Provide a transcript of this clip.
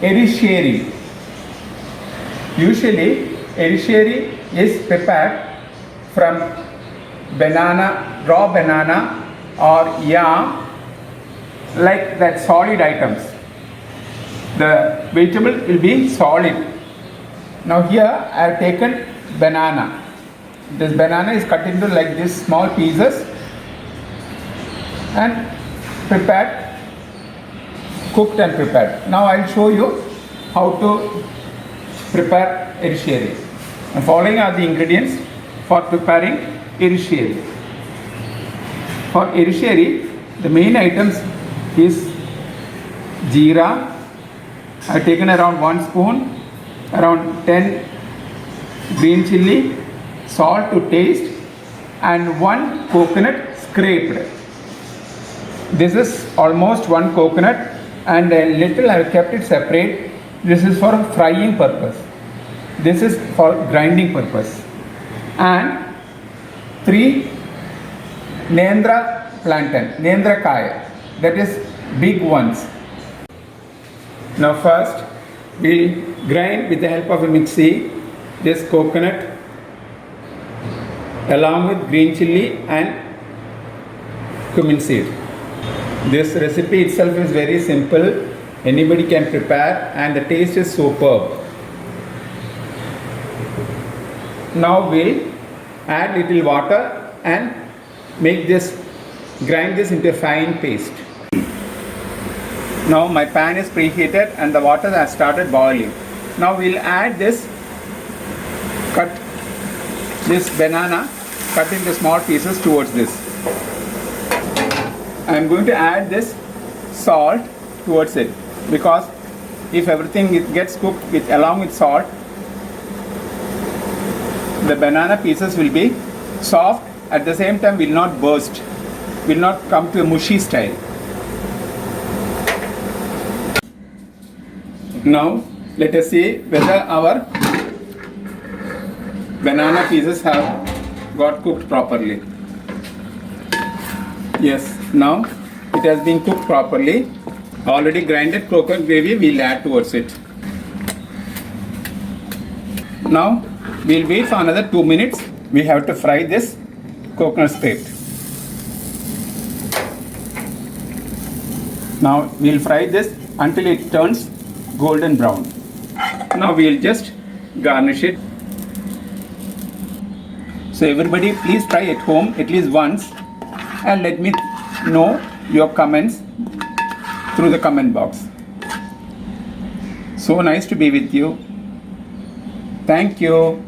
Erissery. Usually, Erissery is prepared from banana, raw banana or yam, like that solid items. The vegetable will be solid. Now here I have taken banana. This banana is cut into like this small pieces and prepared, cooked and prepared. Now I will show you how to prepare Erissery. The following are the ingredients for preparing Erissery. For Erissery, the main items is jeera. I have taken around 1 spoon, around 10 green chilli, salt to taste, and 1 coconut scraped. This is almost 1 coconut, and a little I have kept it separate. This is for frying purpose. This is for grinding purpose. And 3 Nendra plantain, Nendra kaya, that is big ones. Now first we grind with the help of a mixie this coconut along with green chilli and cumin seed. This recipe itself is very simple. Anybody can prepare and the taste is superb. Now we'll add little water and grind this into a fine paste. Now my pan is preheated and the water has started boiling. Now we'll add this banana cut into small pieces towards this. I am going to add this salt towards it, because if everything gets cooked along with salt, the banana pieces will be soft, at the same time will not burst, will not come to a mushy style. Now let us see whether our banana pieces have got cooked properly. Yes, now it has been cooked properly. Already grinded coconut gravy we will add towards it. Now we will wait for another 2 minutes. We have to fry this coconut scrape. Now we will fry this until it turns golden brown. Now we will just garnish it. So everybody please try at home at least once and let me know your comments through the comment box. So nice to be with you. Thank you.